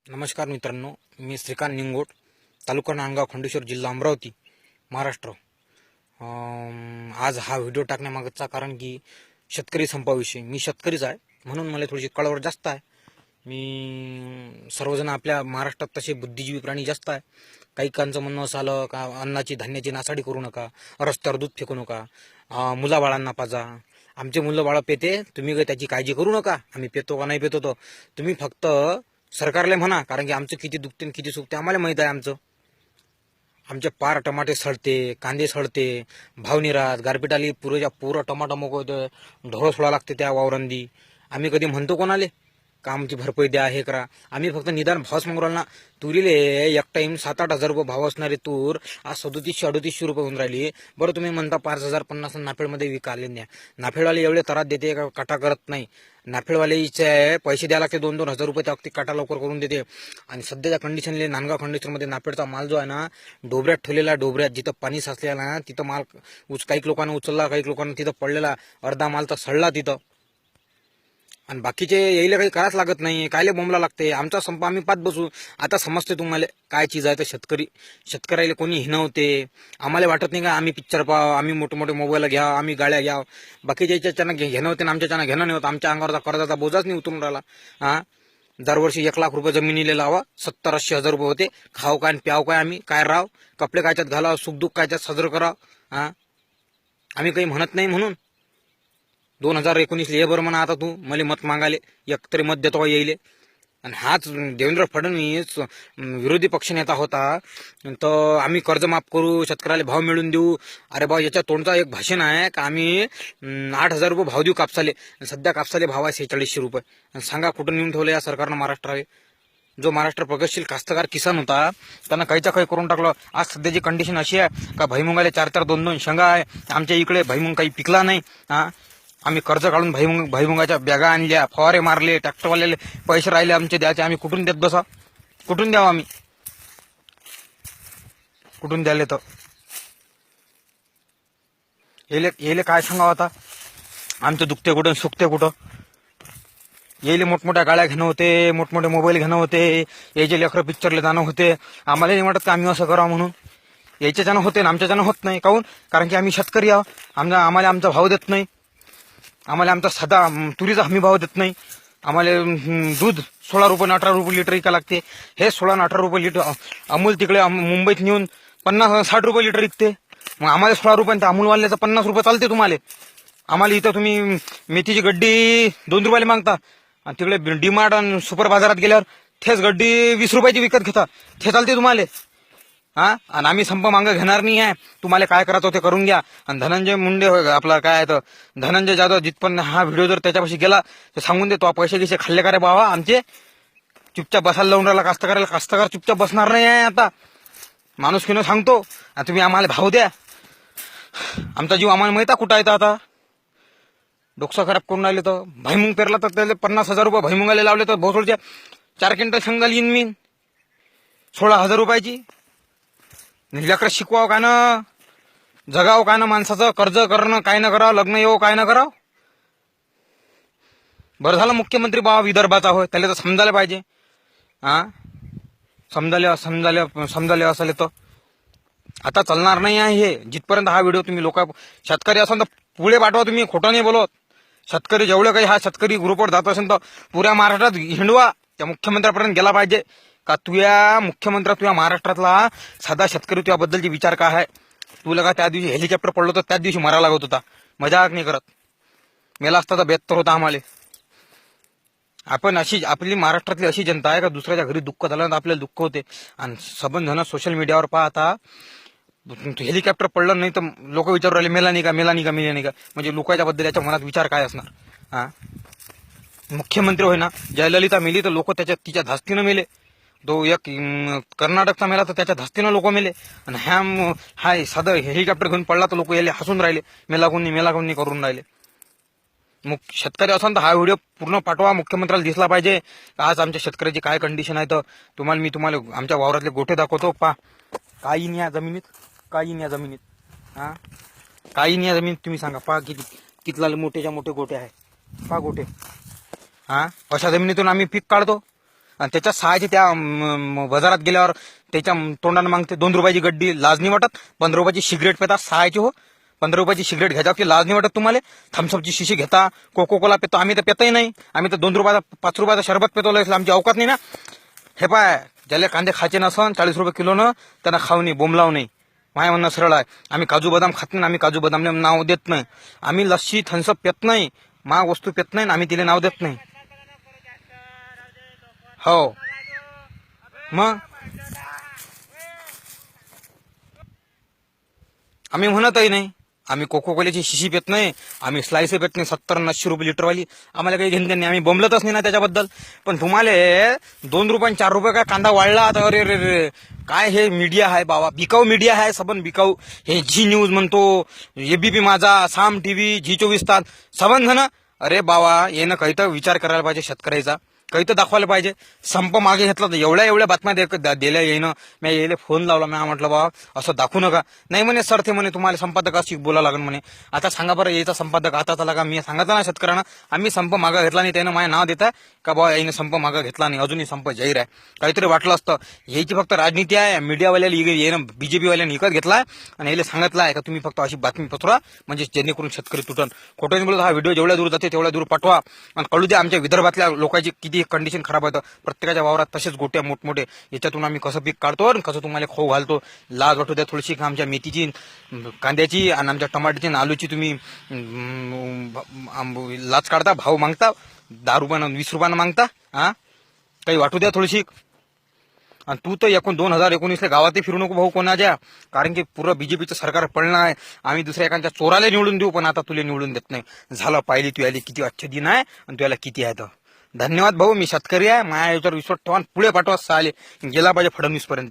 नमस्कार मित्रांनो, मी श्रीकांत निंगोट, तालुका नांदगाव, खंडेश्वर, जिल्हा अमरावती, महाराष्ट्र. आज हा व्हिडिओ टाकण्यामागचा कारण की शेतकरी संपाविषयी. मी शेतकरीच आहे, म्हणून मला थोडीशी कळवळ जास्त आहे. सर्वजण आपल्या महाराष्ट्रात तसे बुद्धिजीवी प्राणी जास्त आहे. काहीकांचं म्हणणं असं आलं का अन्नाची धान्याची नासाडी करू नका, रस्त्यावर दूध फेकू नका, मुलाबाळांना पाजा. आमचे मुलं बाळं पेते, तुम्ही काही त्याची काळजी करू नका. आम्ही पेतो का नाही पेतो तर तुम्ही फक्त सरकारला म्हणा, कारण की आमचं किती दुखते आणि किती सुखते आम्हाला माहीत आहे. आमचे पार टमाटे सडते, कांदे सडते, भाव निरात, गारपीट आली, पुरं टमाटा मोकळं ढोळं सोडा लागते त्या वावरांदी. आम्ही कधी म्हणतो कोणाले का आमची भरपाई द्या, हे करा. आम्ही फक्त निदान भावच मागू राहिलो ना. तुरीले एक टाइम 7-8 हजार रुपये भाव असणारे तूर आज 3700-3800 रुपये होऊन राहिली. बरं तुम्ही म्हणता 5050 नाफेडमध्ये विकाले न्या. नाफेडवाले एवढे तरात देते का काटा करत नाही. नाफेडवालेचे पैसे द्यायला लागते 2-2 हजार रुपये, त्या वक्ती काटा लवकर करून देते. आणि सध्याच्या कंडिशनले नांदगाव खंडेश्वरमध्ये नाफेडचा माल जो आहे ना, डोबऱ्यात ठेवलेला, डोबऱ्यात जिथं पाणी साचलेला ना तिथं माल काही लोकांना उचलला, काही लोकांना तिथं पडलेला, अर्धा माल तर सडला तिथं. आणि बाकीचे यायला काही करायच लागत नाही, कायले बोंबला लागते. आमचा संप आम्ही पाच बसू. आता समजते तुम्हाला काय चीज आहे. तर शेतकऱ्याला कोणी हिनवते. आम्हाला वाटत नाही का आम्ही पिक्चर पाहावं, आम्ही मोठे मोठे मोबाईल घ्या, आम्ही गाड्या घ्यावं. बाकीच्या याच्यानं घेणं होते ना, आमच्याच्यानं घेणं नाही होत. आमच्या अंगावरचा कर्जाचा बोजाच नाही उतरून राहिला. दरवर्षी 1 लाख रुपये जमिनीला लावा, 70-80 हजार रुपये होते. खाऊ काय प्याव काय, आम्ही काय राव, कपडे कायच्यात घालावं, सुखदुःख कायच्यात साजरं करावं. आम्ही काही म्हणत नाही म्हणून 2019 ये बरं म्हणा. आता तू मला मत मागाले, एकतरी मत देतो येईल. आणि हाच देवेंद्र फडणवीस विरोधी पक्षनेता होता तर आम्ही कर्ज माफ करू, शेतकऱ्याला भाव मिळवून देऊ. अरे भाऊ, याच्या तोंडचा एक भाषण आहे का आम्ही 8,000 रुपये भाव देऊ कापसाले. सध्या कापसाले भाव आहे 4600 रुपये. आणि सांगा कुठं नेऊन ठेवलं या सरकारनं महाराष्ट्राला. जो महाराष्ट्र प्रगतशील कास्तकार किसान होता त्यांना काहीच्या काही करून टाकलं. आज सध्याची कंडिशन अशी आहे का भैमुगाले 4-4, 2-2 शेंगा आहे. आमच्या इकडे भैमुग काही पिकला नाही. आम्ही कर्ज काढून भैमुगाच्या बॅगा आणल्या, फवारे मारले, ट्रॅक्टरवाल्याला पैसे राहिले आमचे द्यायचे. आम्ही कुठून देत बसा, कुठून द्यावं आम्ही, कुठून द्याले तर येले काय सांगावं आता. आमचं दुखते कुठं, सुखते कुठं. येले मोठमोठ्या गाड्या घेणं होते, मोठमोठे मोबाईल घेणं होते, याचे लेकरं पिक्चरला जाणं होते. आम्हाला नाही वाटत का आम्ही असं करावं म्हणून. याच्याच्यानं होते ना आमच्याच्यानं होत नाही. काहून? कारण की आम्ही शेतकरी आहोत. आम्हाला आमचा भाव देत नाही. आम्हाला आमचा साधा तुरीचा हमी भाव देत नाही. आम्हाला दूध 16 रुपये 18 रुपये लिटर विका लागते. हे 16-18 रुपये लिटर अमूल तिकडे मुंबईत नेऊन 50-60 रुपये लिटर विकते. मग आम्हाला 16 रुपये, अमूलवाल्याचा 50 रुपये चालते तुम्हाला. आम्हाला इथं तुम्ही मेथीची गड्डी 2 रुपयाला मागता, आणि तिकडे डीमार्ट आणि सुपर बाजारात गेल्यावर तेच गड्डी 20 रुपयाची विकत घेता. ते चालते तुम्हाला. आणि आम्ही संप मागं घेणार नाही आहे. तुम्हाला काय करायचं ते करून घ्या. आणि धनंजय मुंडे आपला काय आहे तर धनंजय जाधव जिथपण हा व्हिडिओ जर त्याच्यापाशी गेला तर सांगून दे, तो पैसे गिसे खाल्ले का रे बाबा आमचे. चुपचाप बसायला लावून राहिला कास्तकार चुपचाप बसणार नाही आहे आता. माणूस किनो सांगतो, आणि तुम्ही आम्हाला भाव द्या. आमचा जीव आम्हाला माहिती कुठं आहे आता. डोकसा खराब करून राहिले तर भैमुंग पेरला तर त्याला 50,000 रुपये भैमुंगाला लावले तर भोसोडच्या 4 क्विंटल शेंगाला येईन मी 16,000 रुपयाची. लेकरं शिकवावं काय ना, जगावं काय ना, माणसाचं कर्ज करणं काय न करावं, लग्न येऊ काय न करावं. बरं झालं मुख्यमंत्री बाबा विदर्भाचा होय, त्याला तर समजायला पाहिजे. समजाले असले तर आता चालणार नाही आहे हे. जिथपर्यंत हा व्हिडिओ तुम्ही शेतकरी असाल तर पुढे पाठवा. तुम्ही खोटं नाही बोलत. शेतकरी जेवढे काही हा शेतकरी ग्रुपवर जात असेल तर पुऱ्या महाराष्ट्रात हिंडवा. त्या मुख्यमंत्र्यापर्यंत गेला पाहिजे का तुझ्या महाराष्ट्रातला साधा शेतकरी तुझ्याबद्दलचे विचार काय आहे. तुला का त्या दिवशी हेलिकॉप्टर पडलं तर त्याच दिवशी मारा लागत होता. मजाक नाही करत. मेला असता तर बेहतर होता आम्हाला. आपण आपली महाराष्ट्रातली अशी जनता आहे का दुसऱ्याच्या घरी दुःख झालं तर आपल्याला दुःख होते. आणि सबंध जण सोशल मीडियावर पाहता हेलिकॉप्टर पडलं नाही तर लोक विचारू राहिले मेला नाही का, मेला नाही का, मेला नाही का. म्हणजे लोकांच्या बद्दल याच्या मनात विचार काय असणार. मुख्यमंत्री होय ना, जयललिता मेली तर लोक तिच्या धास्तीनं मेले. तो एक कर्नाटकचा मेला तर त्याच्या धास्तीनं लोक मेले. आणि हा साधं हेलिकॉप्टर घेऊन पडला तर लोक याले हसून राहिले, मेला कोणी करून राहिले. शेतकरी असाल तर हा व्हिडिओ पूर्ण पाठवा. मुख्यमंत्र्याला दिसला पाहिजे आज आमच्या शेतकऱ्याची काय कंडिशन आहे. तर मी तुम्हाला आमच्या वावरातले गोठे दाखवतो. काही नाही या जमिनीत, काही नाही या जमिनीत. काही नाही या जमिनीत. तुम्ही सांगा कितला मोठेच्या मोठे गोठे आहे. गोठे. अशा जमिनीतून आम्ही पीक काढतो. आणि त्याच्या सहायचे त्या बाजारात गेल्यावर त्याच्या तोंडानं मागते 2 रुपयाची गड्डी, लाज नाही वाटत? 15 रुपयाची सिगरेट पेता सहायचे हो, 15 रुपयाची सिगरेट घ्यायच्या की लाज नाही वाटत तुम्हाला? थम्सअपची शिशी घेता, कोको कोला पेतो, आम्ही तर पेतही नाही, आम्ही तर 2 रुपयाचा 5 रुपयाचा शरबत पेतो, आमची अवकात नाही ना. हे पाय, ज्याला कांदे खायचे नसन 40 रुपये किलोनं त्यांना खाऊ नाही, बोंबलाव नाही. माय म्हणणं सरळ आहे. आम्ही काजू बदाम खात नाही, आम्ही काजू बदामने नाव देत नाही. आम्ही लस्सी थम्सअप पेत नाही, महाग वस्तू पेत नाही, आम्ही तिला नाव देत नाही. हो मग आम्ही म्हणतही नाही. आम्ही कोको कोल्याची शिशी पेत नाही, आम्ही स्लाइस पेत नाही 70-80 रुपये लिटरवाली. आम्हाला काही घेणं नाही, आम्ही बोंबलतच नाही ना त्याच्याबद्दल. पण तुम्हाला 2 रुपये 4 रुपये काय कांदा वाढला आता, अरे रे रे, काय हे मीडिया आहे बाबा, बिकाऊ मीडिया आहे, सबन बिकाऊ. हे झी न्यूज म्हणतो, एबीपी माझा, साम टीव्ही, झी 24 तास, सबन जण. अरे बाबा, येणं काही तर विचार करायला पाहिजे शेतकऱ्याचा, काही तर दाखवायला पाहिजे. संप मागे घेतला तर एवढ्या बातम्या दिल्या येईनं. मी येले फोन लावला, मी म्हटलं बाबा असं दाखवू नका. नाही म्हणे सर, ते म्हणे तुम्हाला संपादकाशी बोला लागेल म्हणे. आता सांगा बरं, याचा संपादक आता झाला का? मी सांगितलं ना शेतकऱ्यांना, आम्ही संप मागा घेतला नाही, त्यानं माझं नाव देता का बाबा याने संप मागा घेतला नाही, अजूनही संप जाहीर आहे. काहीतरी वाटलं असतं. याची फक्त राजनीती आहे, मीडियावाल्याला येणं, बीजेपीवाल्याने विकत घेतलाय आणि याला सांगितलं आहे का तुम्ही फक्त अशी बातमी पसरा म्हणजे जेणेकरून शेतकरी तुटन. खोटं बोलत हा व्हिडिओ जेवढ्या दूर जाते तेवढ्या दूर पाठवा आणि कळू द्या आमच्या विदर्भातल्या लोकांची किती कंडिशन खराब होतं. प्रत्येकाच्या वावरात तसेच गोट्या मोठमोठे, याच्यातून आम्ही कसं पीक काढतो आणि कसं तुम्हाला खाऊ घालतो. लाज वाटू द्या थोडीशी आमच्या मेथीची, कांद्याची आणि आमच्या टमाट्याची आणि आलूची. तुम्ही लाच काढता, भाव मागता, 10 रुपयानं 20 रुपयानं मागता. हा, काही वाटू द्या थोडीशी. आणि तू तर 2019 गावातही फिरू नको भाऊ कोणाच्या, कारण की पुरं बीजेपीचं सरकार पडलं आहे. आम्ही दुसऱ्या एखाद्या चोराला निवडून देऊ, पण आता तुला निवडून देत नाही. झालं, पाहिली तू याली किती अच्छे दिन आहे आणि तू याला किती आहे. तर धन्यवाद भाऊ, मी शेतकरी आहे, माझ्या याच्यावर विश्वास ठेवा, पुढे पाठवा. साले गेला पाहिजे फडणवीस पर्यंत.